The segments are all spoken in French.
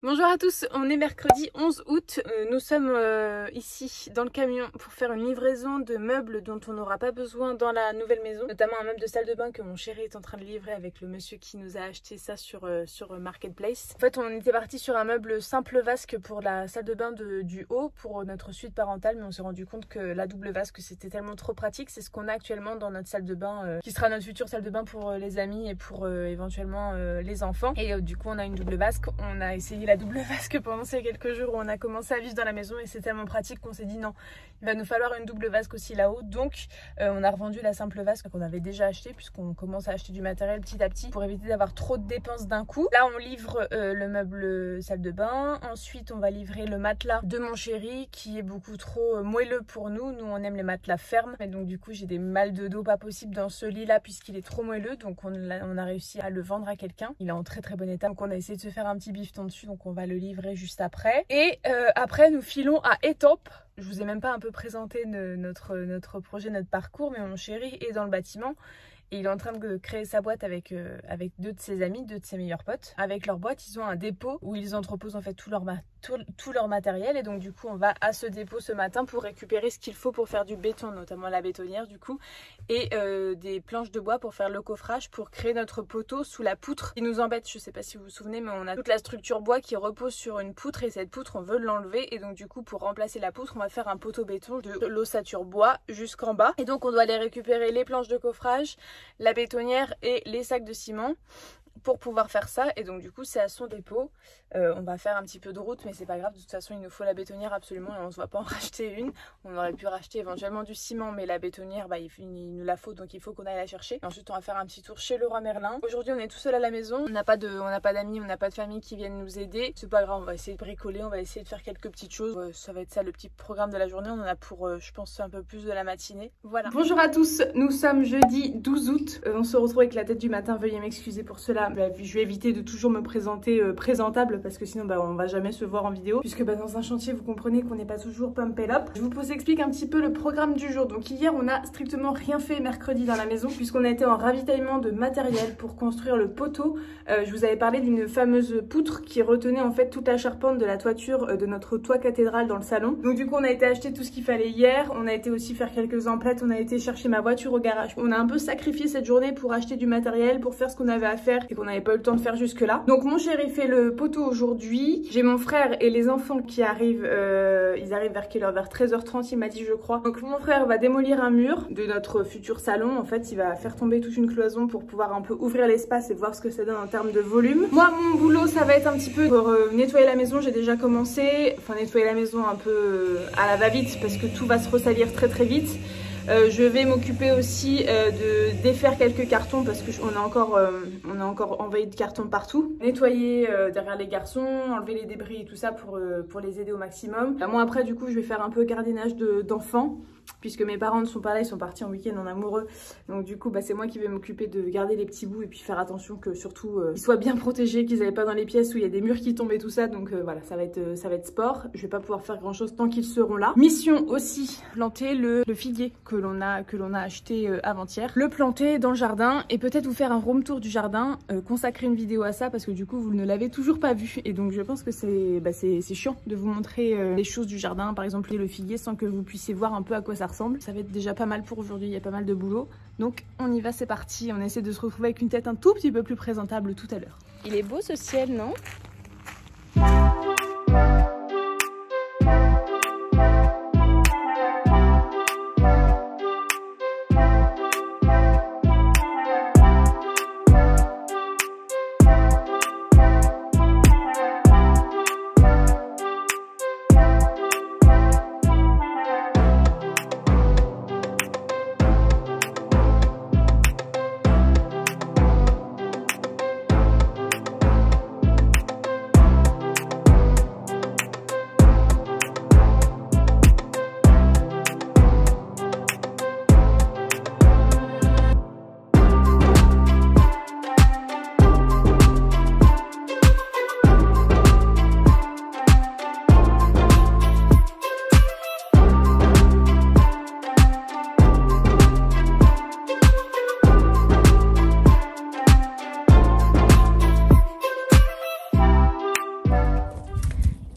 Bonjour à tous, on est mercredi 11 août, nous sommes ici dans le camion pour faire une livraison de meubles dont on n'aura pas besoin dans la nouvelle maison, notamment un meuble de salle de bain que mon chéri est en train de livrer avec le monsieur qui nous a acheté ça sur Marketplace. En fait on était parti sur un meuble simple vasque pour la salle de bain du haut pour notre suite parentale, mais on s'est rendu compte que la double vasque c'était tellement trop pratique. C'est ce qu'on a actuellement dans notre salle de bain qui sera notre future salle de bain pour les amis et pour éventuellement les enfants, et du coup on a une double vasque. On a essayé la double vasque pendant ces quelques jours où on a commencé à vivre dans la maison et c'est tellement pratique qu'on s'est dit non, il va nous falloir une double vasque aussi là-haut. Donc on a revendu la simple vasque qu'on avait déjà acheté, puisqu'on commence à acheter du matériel petit à petit pour éviter d'avoir trop de dépenses d'un coup. Là on livre le meuble salle de bain, ensuite on va livrer le matelas de mon chéri qui est beaucoup trop moelleux pour nous. Nous on aime les matelas fermes, et donc du coup j'ai des mal de dos pas possible dans ce lit là puisqu'il est trop moelleux, donc on a réussi à le vendre à quelqu'un. Il est en très bon état, donc on a essayé de se faire un petit bifton dessus, donc on va le livrer juste après. Et après nous filons à Étampes. Je vous ai même pas un peu présenté notre projet, notre parcours, mais mon chéri est dans le bâtiment et il est en train de créer sa boîte avec deux de ses amis, deux de ses meilleurs potes. Avec leur boîte, ils ont un dépôt où ils entreposent en fait tout leur matériel, et donc du coup on va à ce dépôt ce matin pour récupérer ce qu'il faut pour faire du béton, notamment la bétonnière du coup, et des planches de bois pour faire le coffrage, pour créer notre poteau sous la poutre qui nous embête. Je sais pas si vous vous souvenez, mais on a toute la structure bois qui repose sur une poutre, et cette poutre on veut l'enlever, et donc du coup pour remplacer la poutre on va faire un poteau béton de l'ossature bois jusqu'en bas, et donc on doit aller récupérer les planches de coffrage, la bétonnière et les sacs de ciment pour pouvoir faire ça. Et donc du coup c'est à son dépôt. On va faire un petit peu de route, mais c'est pas grave, de toute façon il nous faut la bétonnière absolument et on se va pas en racheter une. On aurait pu racheter éventuellement du ciment, mais la bétonnière il nous la faut, donc il faut qu'on aille la chercher. Et ensuite on va faire un petit tour chez Leroy Merlin. Aujourd'hui on est tout seul à la maison, on n'a pas d'amis, on n'a pas de famille qui viennent nous aider. C'est pas grave, on va essayer de bricoler, on va essayer de faire quelques petites choses. Ça va être ça le petit programme de la journée. On en a pour je pense un peu plus de la matinée. Voilà. Bonjour à tous, nous sommes jeudi 12 août. On se retrouve avec la tête du matin, veuillez m'excuser pour cela. Je vais éviter de toujours me présenter présentable, parce que sinon on va jamais se voir en vidéo, puisque dans un chantier vous comprenez qu'on n'est pas toujours pump it up. Je vous explique un petit peu le programme du jour. Donc hier on a strictement rien fait mercredi dans la maison, puisqu'on a été en ravitaillement de matériel pour construire le poteau. Je vous avais parlé d'une fameuse poutre qui retenait en fait toute la charpente de la toiture de notre toit cathédrale dans le salon. Donc du coup on a été acheter tout ce qu'il fallait hier. On a été aussi faire quelques emplettes, on a été chercher ma voiture au garage. On a un peu sacrifié cette journée pour acheter du matériel, pour faire ce qu'on avait à faire et qu'on n'avait pas eu le temps de faire jusque là. Donc mon chéri fait le poteau aujourd'hui. J'ai mon frère et les enfants qui arrivent, ils arrivent vers quelle heure? Vers 13h30 il m'a dit, je crois. Donc mon frère va démolir un mur de notre futur salon. En fait il va faire tomber toute une cloison pour pouvoir un peu ouvrir l'espace et voir ce que ça donne en termes de volume. Moi mon boulot ça va être un petit peu pour nettoyer la maison. J'ai déjà commencé, enfin nettoyer la maison un peu à la va-vite parce que tout va se ressalir très vite. Je vais m'occuper aussi de défaire quelques cartons parce que on a encore envahi de cartons partout. Nettoyer derrière les garçons, enlever les débris et tout ça pour les aider au maximum. Moi après du coup je vais faire un peu gardiennage d'enfants, puisque mes parents ne sont pas là, ils sont partis en week-end en amoureux. Donc du coup c'est moi qui vais m'occuper de garder les petits bouts et puis faire attention que surtout ils soient bien protégés, qu'ils n'aillent pas dans les pièces où il y a des murs qui tombent et tout ça. Donc voilà, ça va être sport. Je vais pas pouvoir faire grand chose tant qu'ils seront là. Mission aussi, planter le figuier que l'on a acheté avant-hier. Le planter dans le jardin et peut-être vous faire un room tour du jardin, consacrer une vidéo à ça parce que du coup vous ne l'avez toujours pas vu. Et donc je pense que c'est chiant de vous montrer les choses du jardin, par exemple le figuier, sans que vous puissiez voir un peu à quoi ça ressemble. Ça va être déjà pas mal pour aujourd'hui, il y a pas mal de boulot. Donc on y va, c'est parti. On essaie de se retrouver avec une tête un tout petit peu plus présentable tout à l'heure. Il est beau ce ciel, non ?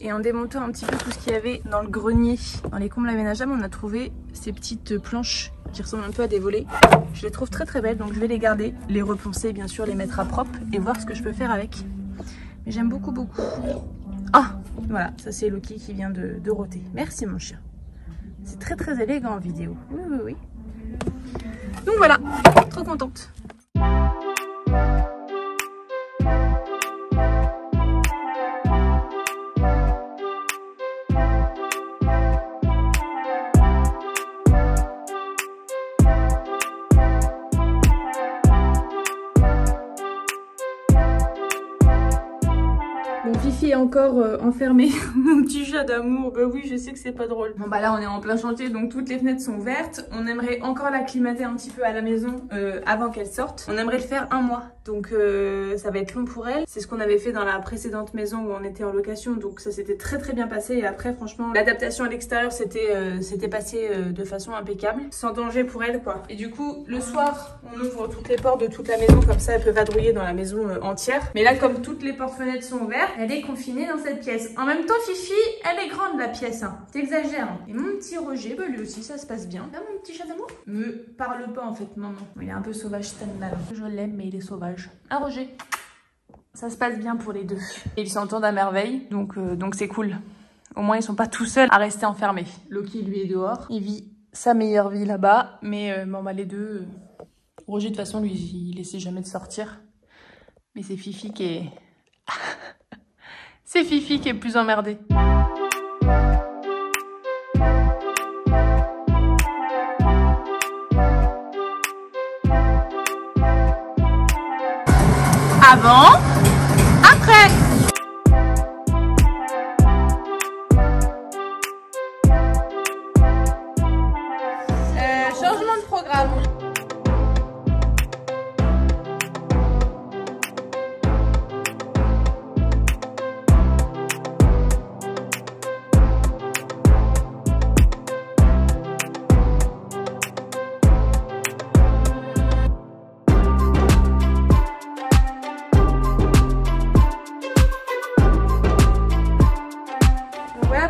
Et en démontant un petit peu tout ce qu'il y avait dans le grenier, dans les combles aménageables, on a trouvé ces petites planches qui ressemblent un peu à des volets. Je les trouve très très belles, donc je vais les garder, les reponcer bien sûr, les mettre à propre et voir ce que je peux faire avec. Mais j'aime beaucoup beaucoup. Ah, voilà, ça c'est Loki qui vient de rôter. Merci mon chien. C'est très très élégant en vidéo. Oui, oui, oui. Donc voilà, trop contente. Mon Fifi est encore enfermé, mon petit chat d'amour. Bah oui, je sais que c'est pas drôle. Bon bah là on est en plein chantier, donc toutes les fenêtres sont ouvertes. On aimerait encore l'acclimater un petit peu à la maison avant qu'elle sorte. On aimerait le faire 1 mois, donc ça va être long pour elle. C'est ce qu'on avait fait dans la précédente maison où on était en location, donc ça s'était très très bien passé. Et après franchement, l'adaptation à l'extérieur c'était passé de façon impeccable, sans danger pour elle quoi. Et du coup, le soir, on ouvre toutes les portes de toute la maison, comme ça elle peut vadrouiller dans la maison entière. Mais là, comme toutes les portes-fenêtres sont ouvertes, elle est confinée dans cette pièce. En même temps, Fifi, elle est grande la pièce, hein. T'exagères. Hein. Et mon petit Roger, bah lui aussi, ça se passe bien. Là, mon petit chat d'amour. Me parle pas en fait, maman. Il est un peu sauvage, Stendhal. Je l'aime, mais il est sauvage. Ah, Roger. Ça se passe bien pour les deux. Et ils s'entendent à merveille, donc c'est cool. Au moins, ils sont pas tout seuls à rester enfermés. Loki, lui, est dehors. Il vit sa meilleure vie là-bas. Mais bon, bah les deux... Roger, de toute façon, lui, il essaie jamais de sortir. Mais c'est Fifi qui est... C'est Fifi qui est plus emmerdée. Avant, après. Changement de programme.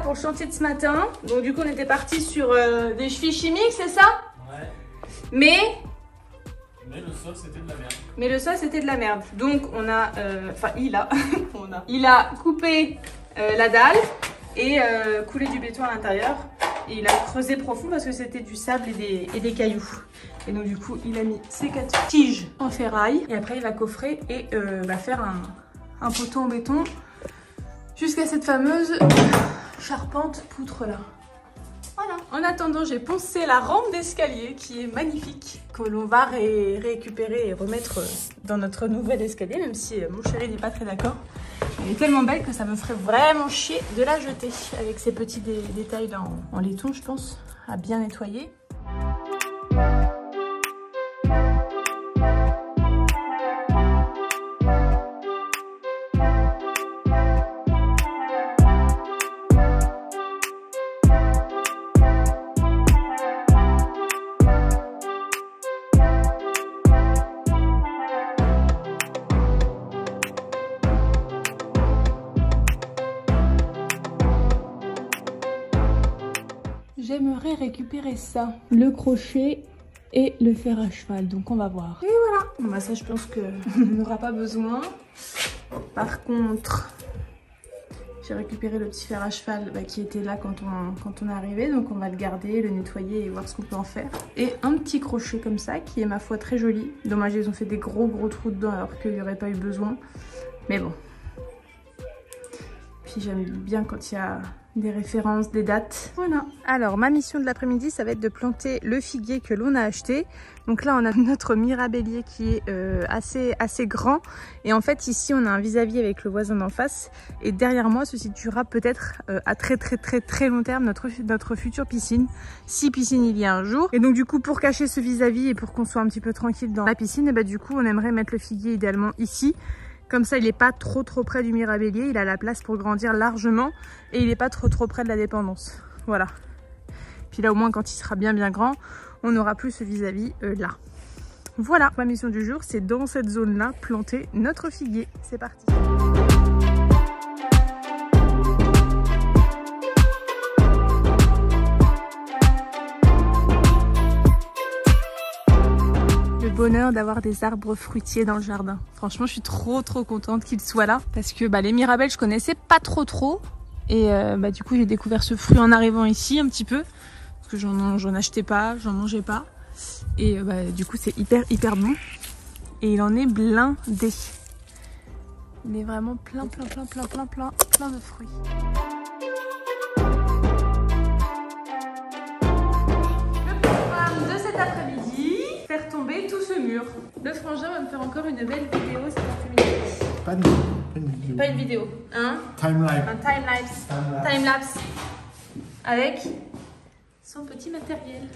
Pour le chantier de ce matin, donc du coup on était parti sur des chevilles chimiques, c'est ça? Ouais. Mais le sol c'était de la merde. Mais le sol c'était de la merde. Donc on a, il a coupé la dalle et coulé du béton à l'intérieur. Et il a creusé profond parce que c'était du sable et des cailloux. Et donc du coup il a mis ses 4 tiges en ferraille et après il va coffrer et va faire un poteau en béton jusqu'à cette fameuse charpente poutre là. Voilà. En attendant, j'ai poncé la rampe d'escalier qui est magnifique, que l'on va récupérer et remettre dans notre nouvel escalier, même si mon chéri n'est pas très d'accord. Elle est tellement belle que ça me ferait vraiment chier de la jeter, avec ces petits détails là en laiton, je pense, à bien nettoyer. J'aimerais récupérer ça, le crochet et le fer à cheval, donc on va voir. Et voilà, bon bah ça je pense qu'on n'aura pas besoin. Par contre, j'ai récupéré le petit fer à cheval qui était là quand on est arrivé, donc on va le garder, le nettoyer et voir ce qu'on peut en faire. Et un petit crochet comme ça qui est ma foi très joli. Dommage, ils ont fait des gros trous dedans alors qu'il n'y aurait pas eu besoin, mais bon. Puis j'aime bien quand il y a des références, des dates. Voilà. Alors ma mission de l'après-midi, ça va être de planter le figuier que l'on a acheté. Donc là on a notre mirabellier qui est assez grand. Et en fait ici on a un vis-à-vis avec le voisin d'en face. Et derrière moi se situera peut-être à très long terme notre future piscine. Si piscine il y a un jour. Et donc du coup pour cacher ce vis-à-vis et pour qu'on soit un petit peu tranquille dans la piscine, et bah du coup on aimerait mettre le figuier idéalement ici. Comme ça, il n'est pas trop près du mirabellier. Il a la place pour grandir largement. Et il n'est pas trop près de la dépendance. Voilà. Puis là, au moins, quand il sera bien grand, on n'aura plus ce vis-à-vis là. Voilà. Ma mission du jour, c'est dans cette zone-là, planter notre figuier. C'est parti. bonheur d'avoir des arbres fruitiers dans le jardin. Franchement, je suis trop contente qu'ils soient là parce que les mirabelles, je connaissais pas trop. Et du coup, j'ai découvert ce fruit en arrivant ici un petit peu parce que j'en achetais pas, j'en mangeais pas. Et du coup, c'est hyper bon. Et il en est blindé. Il est vraiment plein de fruits. Cet après-midi, faire tomber tout ce mur. Le frangin va me faire encore une belle vidéo cet après-midi. Pas une vidéo. Pas une vidéo, hein? Time-lapse. Un time-lapse. Avec son petit matériel.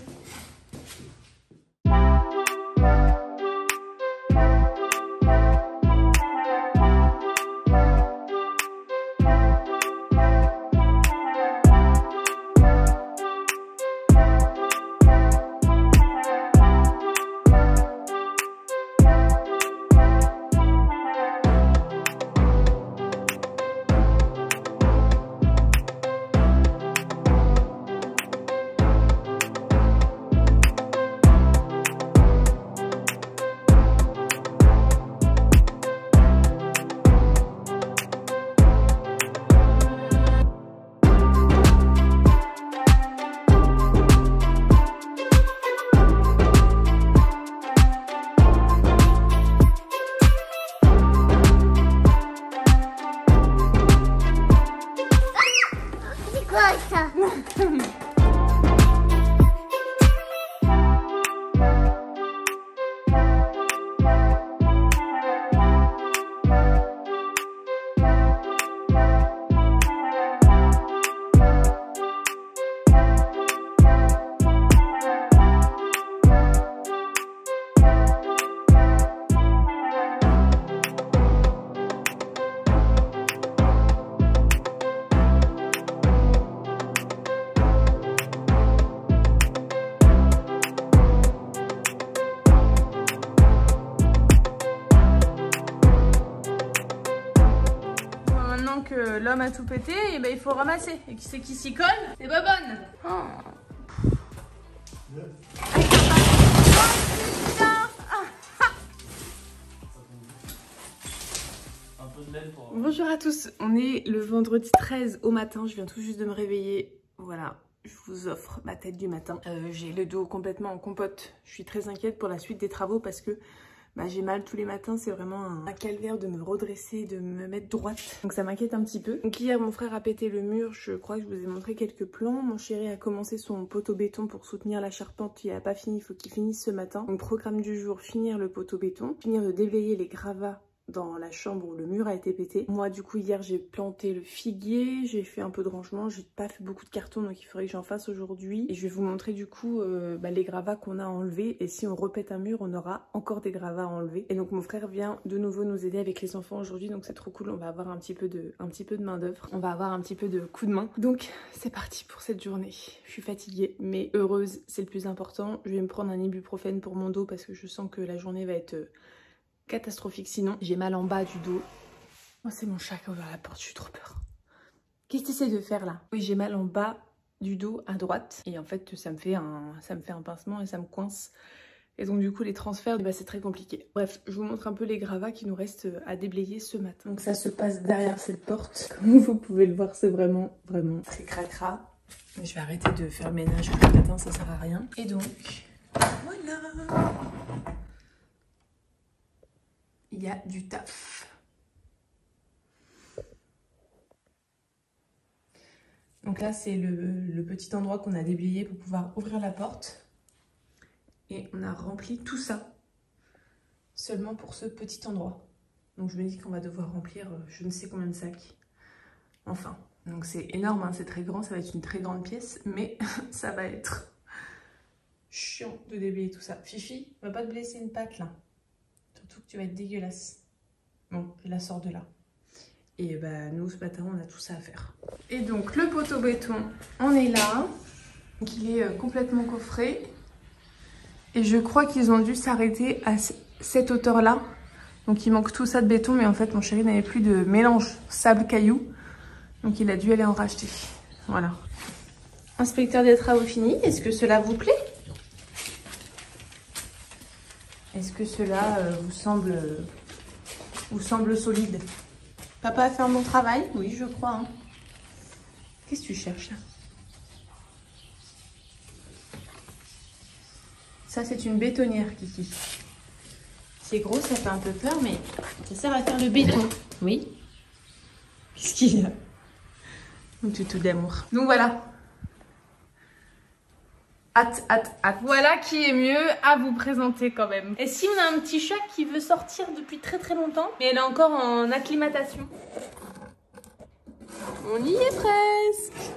Que l'homme a tout pété, et il faut ramasser. Et qui c'est qui s'y colle? C'est Bobonne. Bonjour à tous, on est le vendredi 13 au matin, je viens tout juste de me réveiller. Voilà, je vous offre ma tête du matin. J'ai le dos complètement en compote. Je suis très inquiète pour la suite des travaux parce que j'ai mal tous les matins, c'est vraiment un calvaire de me redresser, de me mettre droite. Donc ça m'inquiète un petit peu. Donc hier, mon frère a pété le mur, je crois que je vous ai montré quelques plans. Mon chéri a commencé son poteau béton pour soutenir la charpente, il n'a pas fini, il faut qu'il finisse ce matin. Donc programme du jour, finir le poteau béton, finir de déblayer les gravats dans la chambre où le mur a été pété. Moi du coup hier j'ai planté le figuier, j'ai fait un peu de rangement, j'ai pas fait beaucoup de carton donc il faudrait que j'en fasse aujourd'hui. Et je vais vous montrer du coup les gravats qu'on a enlevés, et si on repète un mur on aura encore des gravats à enlever. Et donc mon frère vient de nouveau nous aider avec les enfants aujourd'hui, donc c'est trop cool, on va avoir un petit peu de main d'œuvre, on va avoir un petit peu de coup de main. Donc c'est parti pour cette journée. Je suis fatiguée mais heureuse, c'est le plus important. Je vais me prendre un ibuprofène pour mon dos parce que je sens que la journée va être catastrophique sinon. J'ai mal en bas du dos. Oh, c'est mon chat qui a ouvert la porte, je suis trop peur. Qu'est-ce que tu essaies de faire là? Oui, j'ai mal en bas du dos à droite. Et en fait, ça me fait un pincement et ça me coince. Et donc du coup, les transferts, c'est très compliqué. Bref, je vous montre un peu les gravats qui nous restent à déblayer ce matin. Donc ça se passe derrière cette porte. Comme vous pouvez le voir, c'est vraiment très cracra. Mais je vais arrêter de faire le ménage le matin, ça sert à rien. Et donc, voilà. Il y a du taf. Donc là, c'est le petit endroit qu'on a déblayé pour pouvoir ouvrir la porte. Et on a rempli tout ça seulement pour ce petit endroit. Donc je me dis qu'on va devoir remplir je ne sais combien de sacs. Enfin, donc c'est énorme, hein, c'est très grand, ça va être une très grande pièce, mais ça va être chiant de déblayer tout ça. Fifi, on va pas te blesser une patte là. Surtout que tu vas être dégueulasse. Bon, je la sors de là. Et nous ce matin on a tout ça à faire. Et donc le poteau béton, on est là. Donc il est complètement coffré. Et je crois qu'ils ont dû s'arrêter à cette hauteur là. Donc il manque tout ça de béton, mais en fait mon chéri n'avait plus de mélange sable-caillou. Donc il a dû aller en racheter. Voilà. Inspecteur des travaux fini, est-ce que cela vous plaît? Est-ce que cela vous semble solide? Papa a fait mon travail? Oui, je crois. Hein. Qu'est-ce que tu cherches là? Ça, c'est une bétonnière, Kiki. C'est gros, ça fait un peu peur, mais ça sert à faire le béton. Oui. Qu'est-ce qu'il y a? Un tuto d'amour. Donc voilà. Hâte. Voilà qui est mieux à vous présenter quand même. Et si on a un petit chat qui veut sortir depuis très longtemps, mais elle est encore en acclimatation. On y est presque.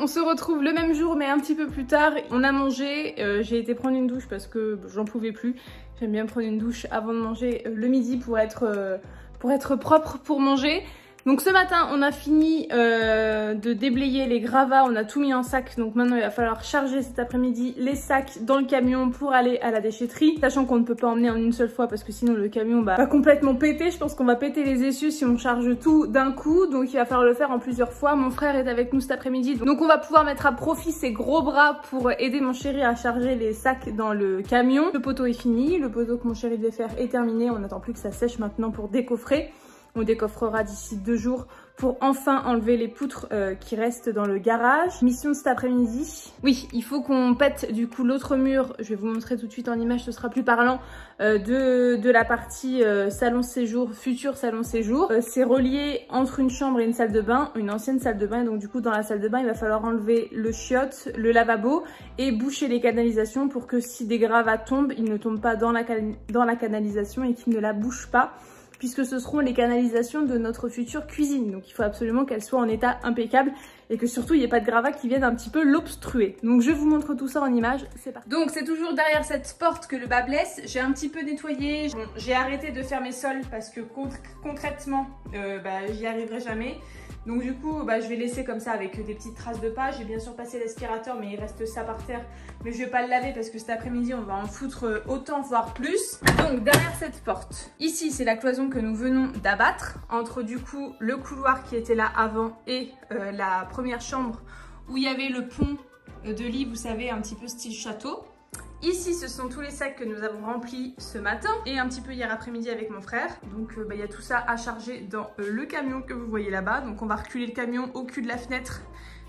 On se retrouve le même jour mais un petit peu plus tard. On a mangé, j'ai été prendre une douche parce que j'en pouvais plus. J'aime bien prendre une douche avant de manger le midi pour être propre pour manger. Donc ce matin on a fini de déblayer les gravats, on a tout mis en sac. Donc maintenant il va falloir charger cet après-midi les sacs dans le camion pour aller à la déchetterie. Sachant qu'on ne peut pas emmener en une seule fois parce que sinon le camion va complètement péter. Je pense qu'on va péter les essieux si on charge tout d'un coup. Donc il va falloir le faire en plusieurs fois. Mon frère est avec nous cet après-midi. Donc on va pouvoir mettre à profit ses gros bras pour aider mon chéri à charger les sacs dans le camion. Le poteau est fini, le poteau que mon chéri devait faire est terminé. On n'attend plus que ça sèche maintenant pour décoffrer. On décoffrera d'ici 2 jours pour enfin enlever les poutres qui restent dans le garage. Mission de cet après-midi. Oui, il faut qu'on pète du coup l'autre mur. Je vais vous montrer tout de suite en image, ce sera plus parlant, de la partie salon séjour, futur salon séjour. C'est relié entre une chambre et une salle de bain, une ancienne salle de bain. Donc du coup dans la salle de bain, il va falloir enlever le chiotte, le lavabo et boucher les canalisations pour que si des gravats tombent, ils ne tombent pas dans la canalisation et qu'ils ne la bouchent pas, puisque ce seront les canalisations de notre future cuisine. Donc il faut absolument qu'elle soit en état impeccable et que surtout il n'y ait pas de gravats qui viennent un petit peu l'obstruer. Donc je vous montre tout ça en image, c'est parti. Donc c'est toujours derrière cette porte que le bas blesse. J'ai un petit peu nettoyé, bon, j'ai arrêté de faire mes sols parce que concrètement j'y arriverai jamais. Donc du coup je vais laisser comme ça avec des petites traces de pas. J'ai bien sûr passé l'aspirateur mais il reste ça par terre. Mais je vais pas le laver parce que cet après-midi on va en foutre autant voire plus. Donc derrière cette porte, ici c'est la cloison que nous venons d'abattre. Entre du coup le couloir qui était là avant et la première chambre où il y avait le pont de lit, vous savez, un petit peu style château. Ici, ce sont tous les sacs que nous avons remplis ce matin et un petit peu hier après-midi avec mon frère. Donc, il y a tout ça à charger dans le camion que vous voyez là-bas. Donc, on va reculer le camion au cul de la fenêtre.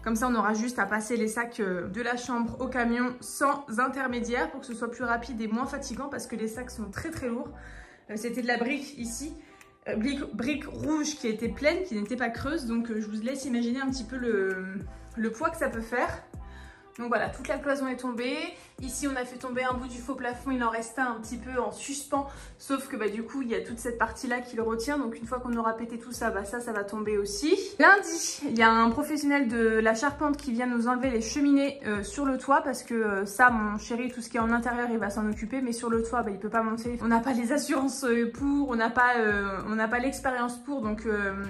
Comme ça, on aura juste à passer les sacs de la chambre au camion sans intermédiaire pour que ce soit plus rapide et moins fatigant parce que les sacs sont très lourds. C'était de la brique ici. Brique rouge qui était pleine, qui n'était pas creuse. Donc, je vous laisse imaginer un petit peu le poids que ça peut faire. Donc voilà, toute la cloison est tombée. Ici, on a fait tomber un bout du faux plafond. Il en restait un petit peu en suspens. Sauf que du coup, il y a toute cette partie-là qui le retient. Donc une fois qu'on aura pété tout ça, ça va tomber aussi. Lundi, il y a un professionnel de la charpente qui vient nous enlever les cheminées sur le toit. Parce que ça, mon chéri, tout ce qui est en intérieur, il va s'en occuper. Mais sur le toit, il peut pas monter. On n'a pas les assurances pour. On n'a pas l'expérience pour. Donc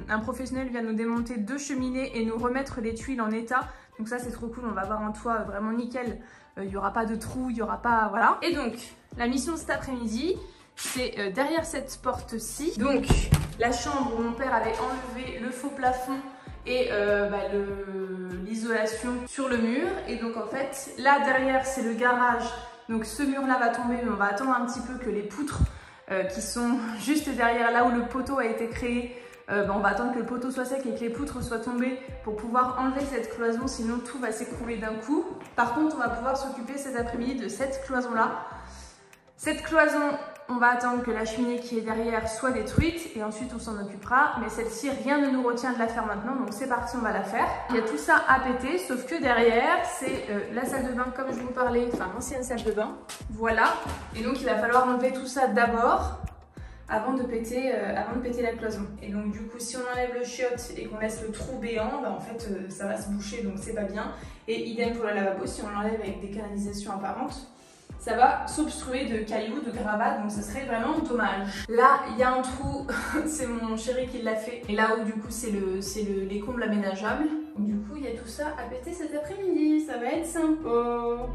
un professionnel vient nous démonter 2 cheminées et nous remettre les tuiles en état. Donc ça c'est trop cool, on va avoir un toit vraiment nickel, il n'y aura pas de trous, il n'y aura pas... voilà. Et donc la mission de cet après-midi, c'est derrière cette porte-ci. Donc la chambre où mon père avait enlevé le faux plafond et l'isolation sur le mur. Et donc en fait là derrière c'est le garage, donc ce mur là va tomber mais on va attendre un petit peu que les poutres qui sont juste derrière là où le poteau a été créé, on va attendre que le poteau soit sec et que les poutres soient tombées pour pouvoir enlever cette cloison, sinon tout va s'écrouler d'un coup. Par contre, on va pouvoir s'occuper cet après-midi de cette cloison-là. Cette cloison, on va attendre que la cheminée qui est derrière soit détruite et ensuite on s'en occupera. Mais celle-ci, rien ne nous retient de la faire maintenant, donc c'est parti, on va la faire. Il y a tout ça à péter, sauf que derrière, c'est la salle de bain comme je vous parlais, enfin l'ancienne salle de bain. Voilà, et donc il va falloir enlever tout ça d'abord. Avant de péter la cloison. Et donc du coup si on enlève le chiotte et qu'on laisse le trou béant, en fait ça va se boucher donc c'est pas bien. Et idem pour le lavabo, si on l'enlève avec des canalisations apparentes, ça va s'obstruer de cailloux, de gravats, donc ce serait vraiment dommage. Là il y a un trou, c'est mon chéri qui l'a fait. Et là où du coup c'est les combles aménageables. Donc du coup il y a tout ça à péter cet après-midi, ça va être sympa.